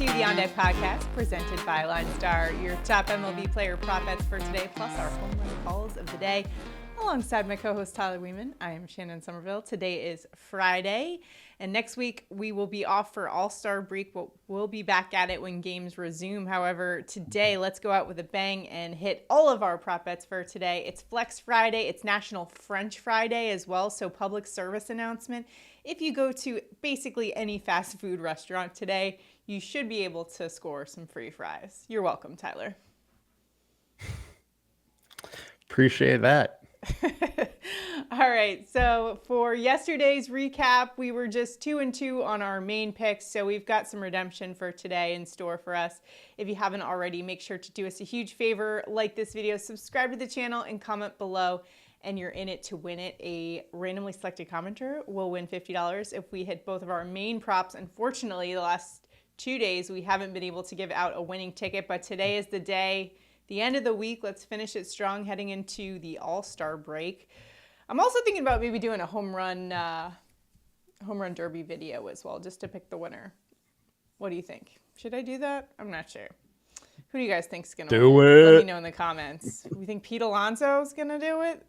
to the On Deck podcast presented by LineStar, your top MLB player prop bets for today, plus our home run calls of the day. Alongside my co-host Tyler Wiemann, I am Shannon Sommerville. Today is Friday, and next week we will be off for All-Star break, but we'll be back at it when games resume. However, today, let's go out with a bang and hit all of our prop bets for today. It's Flex Friday, it's National French Friday as well, so public service announcement. If you go to basically any fast food restaurant today, you should be able to score some free fries. You're welcome, Tyler. Appreciate that. All right, so for yesterday's recap, we were just 2-2 on our main picks, so we've got some redemption for today in store for us. If you haven't already, make sure to do us a huge favor, like this video, subscribe to the channel, and comment below, and you're in it to win it. A randomly selected commenter will win $50 if we hit both of our main props. Unfortunately, the last 2 days, we haven't been able to give out a winning ticket, but today is the day. The end of the week, let's finish it strong heading into the All-Star break. I'm also thinking about maybe doing a home run derby video as well, just to pick the winner. What do you think? Should I do that? I'm not sure. Who do you guys think is going to win? Do it. Let me know in the comments. We think Pete Alonso is going to do it?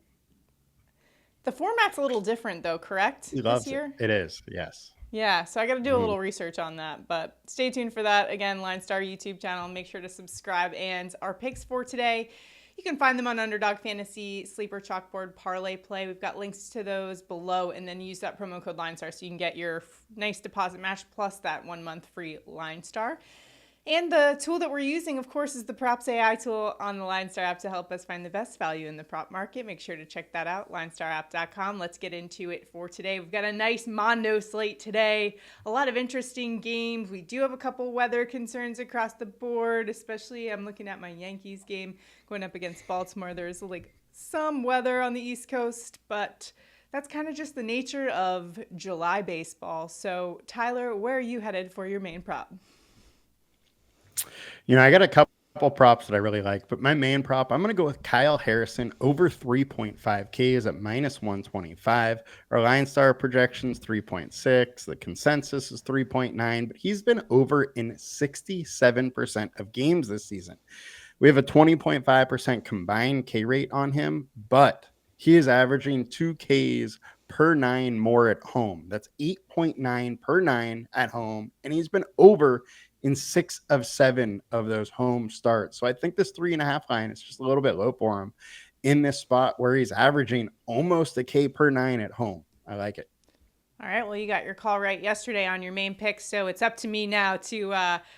The format's a little different though, correct? He loves this year? It is, yes. Yeah, so I got to do a little research on that, but stay tuned for that. Again, LineStar YouTube channel, make sure to subscribe. And our picks for today, you can find them on Underdog Fantasy, Sleeper, Chalkboard, ParlayPlay. We've got links to those below, and then use that promo code LineStar so you can get your nice deposit match plus that 1 month free LineStar. And the tool that we're using, of course, is the Props AI tool on the LineStar app to help us find the best value in the prop market. Make sure to check that out, linestarapp.com. Let's get into it for today. We've got a nice Mondo slate today, a lot of interesting games. We do have a couple weather concerns across the board, especially I'm looking at my Yankees game going up against Baltimore. There's like some weather on the East Coast, but that's kind of just the nature of July baseball. So, Tyler, where are you headed for your main prop? You know, I got a couple props that I really like, but my main prop, I'm going to go with Kyle Harrison over 3.5 Ks at -125. Our LineStar projections 3.6. The consensus is 3.9, but he's been over in 67% of games this season. We have a 20.5% combined K rate on him, but he is averaging 2 Ks per 9 more at home. That's 8.9 per 9 at home, and he's been over in 6 of 7 of those home starts. So I think this 3.5 line is just a little bit low for him in this spot where he's averaging almost a K per 9 at home. I like it. All right, well, you got your call right yesterday on your main pick, so it's up to me now to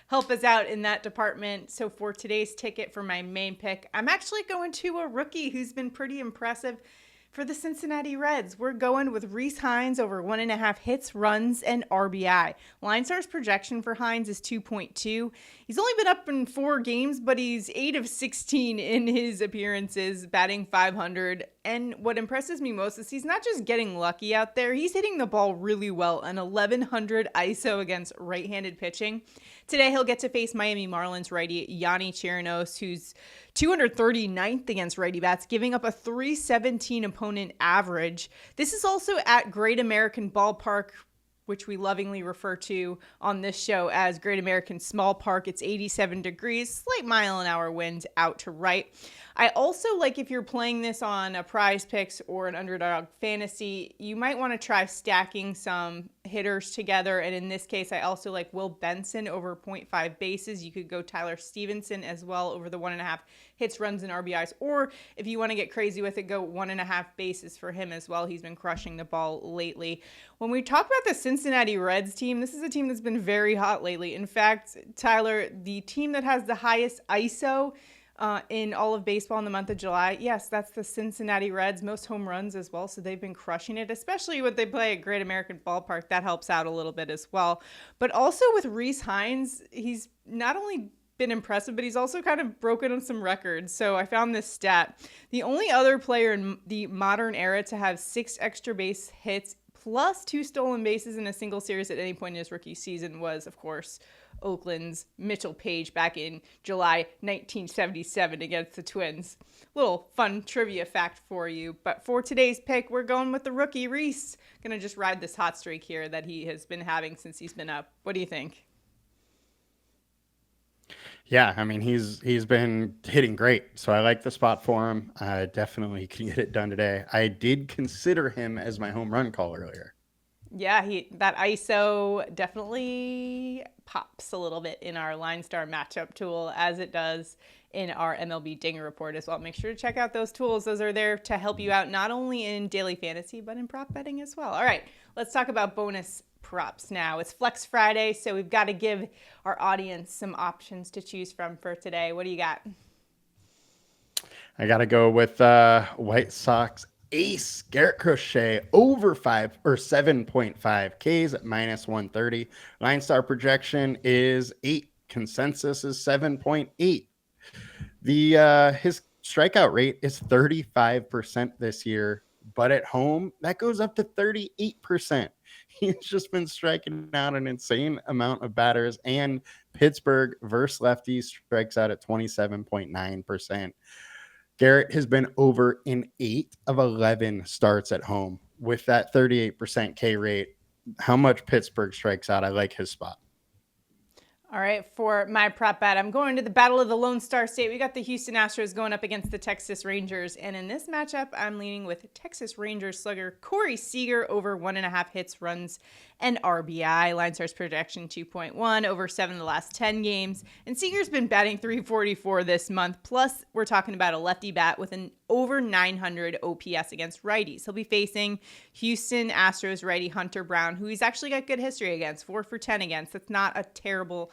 help us out in that department. So for today's ticket for my main pick, I'm actually going to a rookie who's been pretty impressive for the Cincinnati Reds. We're going with Rece Hinds over 1.5 hits, runs, and RBI. LineStar's projection for Hinds is 2.2. He's only been up in 4 games, but he's 8 of 16 in his appearances, batting .500. And what impresses me most is he's not just getting lucky out there, he's hitting the ball really well, an 1100 ISO against right-handed pitching. Today he'll get to face Miami Marlins righty Yonny Chirinos, who's 239th against righty bats, giving up a 317 opponent average. This is also at Great American Ballpark, which we lovingly refer to on this show as Great American Small Park. It's 87 degrees, slight mile-an-hour wind out to right. I also like, if you're playing this on a PrizePicks or an Underdog Fantasy, you might want to try stacking some hitters together. And in this case, I also like Will Benson over 0.5 bases. You could go Tyler Stevenson as well over the 1.5 hits, runs, and RBIs. Or if you want to get crazy with it, go 1.5 bases for him as well. He's been crushing the ball lately. When we talk about the Cincinnati Reds team, this is a team that's been very hot lately. In fact, Tyler, the team that has the highest ISO in all of baseball in the month of July, yes, that's the Cincinnati Reds. Most home runs as well, so they've been crushing it, especially when they play at Great American Ballpark. That helps out a little bit as well. But also with Rece Hinds, he's not only been impressive, but he's also kind of broken some records. So I found this stat. The only other player in the modern era to have 6 extra base hits plus 2 stolen bases in a single series at any point in his rookie season was, of course, Oakland's Mitchell Page back in July 1977 against the Twins. Little fun trivia fact for you. But for today's pick, we're going with the rookie Rece. Gonna just ride this hot streak here that he has been having since he's been up. What do you think? Yeah, I mean he's been hitting great, so I like the spot for him. I definitely can get it done today. I did consider him as my home run call earlier. Yeah, that ISO definitely pops a little bit in our LineStar matchup tool, as it does in our MLB Dinger report as well. Make sure to check out those tools. Those are there to help you out not only in daily fantasy, but in prop betting as well. All right, let's talk about bonus props now. It's Flex Friday, so we've got to give our audience some options to choose from for today. What do you got? I got to go with White Sox ace Garrett Crochet over 5 or 7.5 Ks at minus 130. LineStar projection is 8. Consensus is 7.8. The his strikeout rate is 35% this year, but at home that goes up to 38%. He's just been striking out an insane amount of batters, and Pittsburgh versus lefties strikes out at 27.9%. Garrett has been over in 8 of 11 starts at home with that 38% K rate. How much Pittsburgh strikes out, I like his spot. All right, for my prop bet, I'm going to the Battle of the Lone Star State. We got the Houston Astros going up against the Texas Rangers. And in this matchup, I'm leaning with Texas Rangers slugger Corey Seager over 1.5 hits, runs, and RBI. LineStar's projection 2.1 over 7 of the last 10 games. And Seager's been batting 344 this month. Plus, we're talking about a lefty bat with an over 900 OPS against righties. He'll be facing Houston Astros righty Hunter Brown, who he's actually got good history against, 4 for 10 against. That's not a terrible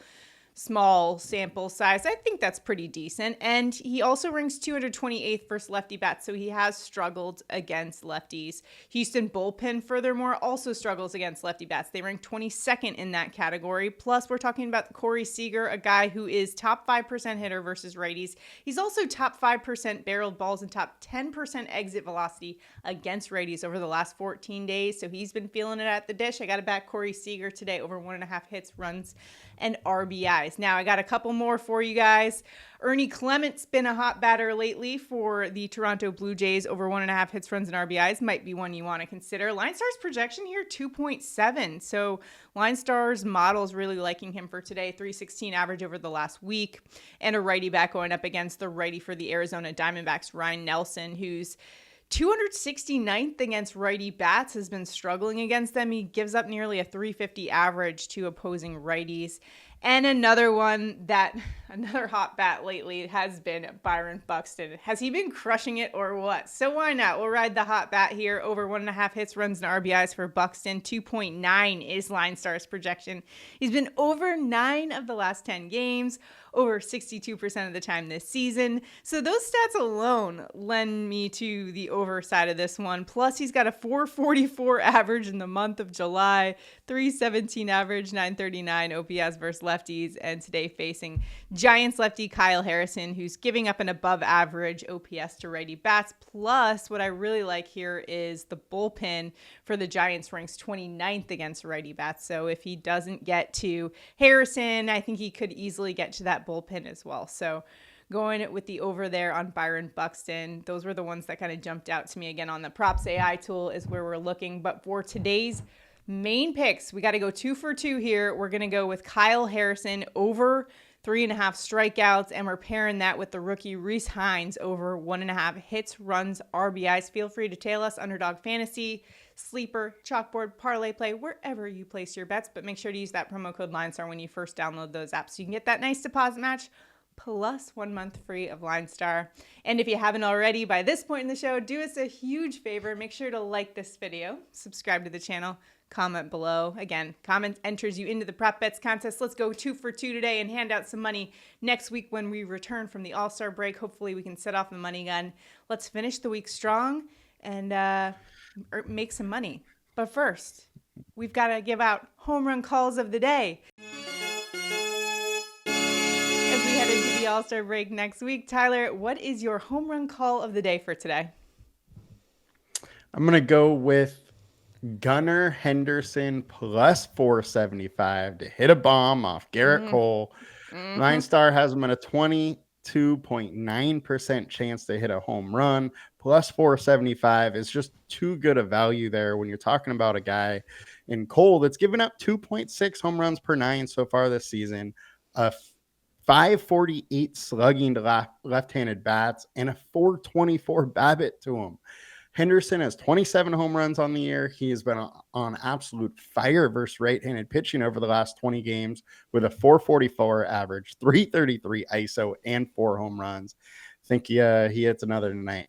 small sample size. I think that's pretty decent. And he also ranks 228th versus lefty bats, so he has struggled against lefties. Houston bullpen, furthermore, also struggles against lefty bats. They rank 22nd in that category. Plus, we're talking about Corey Seager, a guy who is top 5% hitter versus righties. He's also top 5% barreled balls and top 10% exit velocity against righties over the last 14 days. So he's been feeling it at the dish. I got to back Corey Seager today over 1.5 hits, runs, and RBIs. Now, I got a couple more for you guys. Ernie Clement's been a hot batter lately for the Toronto Blue Jays. Over 1.5 hits, runs, and RBIs might be one you want to consider. LineStar's projection here, 2.7. So LineStar's model is really liking him for today. 316 average over the last week. And a righty bat going up against the righty for the Arizona Diamondbacks, Ryan Nelson, who's 269th against righty bats, has been struggling against them. He gives up nearly a 350 average to opposing righties. And another hot bat lately has been Byron Buxton. Has he been crushing it or what? So why not? We'll ride the hot bat here. Over 1.5 hits, runs, and RBIs for Buxton. 2.9 is LineStar's projection. He's been over 9 of the last 10 games, over 62% of the time this season. So those stats alone lend me to the over side of this one. Plus, he's got a 444 average in the month of July, 317 average, 939 OPS versus lefties, and today facing Giants lefty Kyle Harrison, who's giving up an above average OPS to righty bats. Plus, what I really like here is the bullpen for the Giants ranks 29th against righty bats. So if he doesn't get to Harrison, I think he could easily get to that bullpen as well. So going with the over there on Byron Buxton. Those were the ones that kind of jumped out to me. Again, on the props AI tool is where we're looking. But for today's main picks, we got to go 2 for 2 here. We're going to go with Kyle Harrison over 3.5 strikeouts, and we're pairing that with the rookie Rece Hinds over 1.5 hits, runs, RBIs. Feel free to tail us, Underdog Fantasy, Sleeper, Chalkboard, ParlayPlay, wherever you place your bets, but make sure to use that promo code LineStar when you first download those apps so you can get that nice deposit match plus 1 month free of LineStar. And if you haven't already by this point in the show, do us a huge favor. Make sure to like this video, subscribe to the channel, comment below. Again, comment enters you into the prop bets contest. Let's go 2 for 2 today and hand out some money next week when we return from the All-Star break. Hopefully we can set off the money gun. Let's finish the week strong and make some money. But first, we've got to give out home run calls of the day. As we head into the All-Star break next week, Tyler, what is your home run call of the day for today? I'm going to go with Gunnar Henderson plus 475 to hit a bomb off Garrett Cole. LineStar has him at a 22.9% chance to hit a home run. Plus 475 is just too good a value there when you're talking about a guy in Cole that's given up 2.6 home runs per 9 so far this season. A 548 slugging to left-handed bats, and a 424 BABIP to him. Henderson has 27 home runs on the year. He has been on absolute fire versus right-handed pitching over the last 20 games with a 444 average, 333 ISO, and 4 home runs. I think he hits another tonight.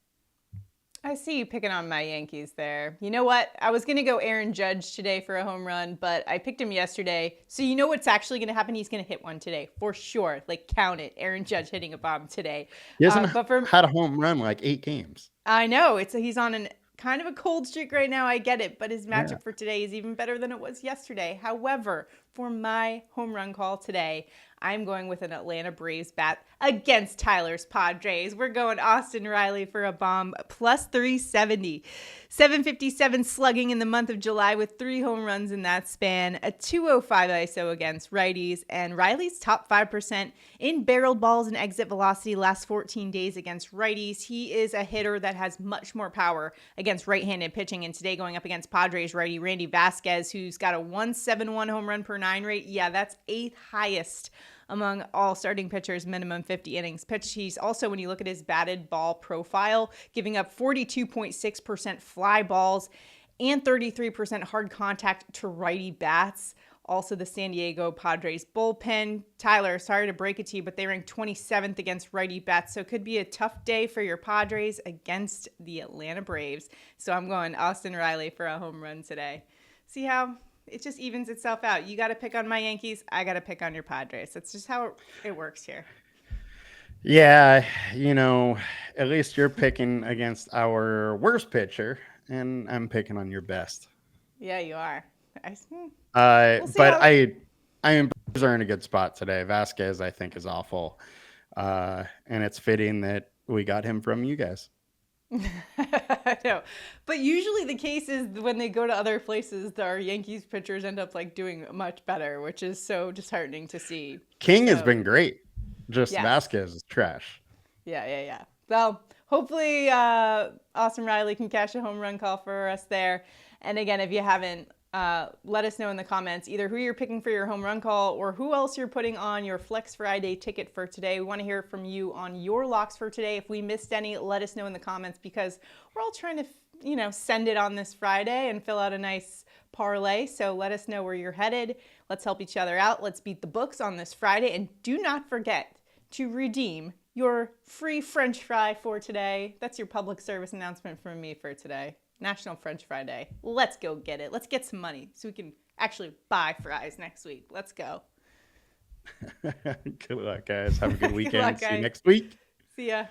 I see you picking on my Yankees there. You know what? I was going to go Aaron Judge today for a home run, but I picked him yesterday. So you know what's actually going to happen? He's going to hit one today for sure. Like, count it. Aaron Judge hitting a bomb today. He hasn't had a home run like 8 games. I know. He's on an kind of a cold streak right now. I get it, but his matchup for today is even better than it was yesterday. However, for my home run call today, I'm going with an Atlanta Braves bat against Tyler's Padres. We're going Austin Riley for a bomb, plus 370. 757 slugging in the month of July with 3 home runs in that span, a 205 ISO against righties, and Riley's top 5% in barreled balls and exit velocity last 14 days against righties. He is a hitter that has much more power against right-handed pitching, and today going up against Padres righty Randy Vasquez, who's got a 171 home run per 9 rate. Yeah, that's 8th highest among all starting pitchers, minimum 50 innings pitched. He's also, when you look at his batted ball profile, giving up 42.6% fly balls and 33% hard contact to righty bats. Also, the San Diego Padres bullpen. Tyler, sorry to break it to you, but they rank 27th against righty bats, so it could be a tough day for your Padres against the Atlanta Braves. So I'm going Austin Riley for a home run today. See how it just evens itself out. You got to pick on my Yankees. I got to pick on your Padres. That's just how it works here. Yeah, at least you're picking against our worst pitcher, and I'm picking on your best. Yeah, you are. I am in a good spot today. Vasquez, I think, is awful, and it's fitting that we got him from you guys. I know. But usually the case is when they go to other places, our Yankees pitchers end up doing much better, which is so disheartening to see. King has been great. Just Vasquez is trash. Yeah. Well, hopefully Austin Riley can cash a home run call for us there. And again, if you haven't, let us know in the comments either who you're picking for your home run call or who else you're putting on your Flex Friday ticket for today. We want to hear from you on your locks for today. If we missed any, let us know in the comments because we're all trying to, send it on this Friday and fill out a nice parlay. So let us know where you're headed. Let's help each other out. Let's beat the books on this Friday. And do not forget to redeem your free French fry for today. That's your public service announcement from me for today. National French Fry Day. Let's go get it. Let's get some money so we can actually buy fries next week. Let's go. Good luck, guys. Have a good weekend. See you next week. See ya.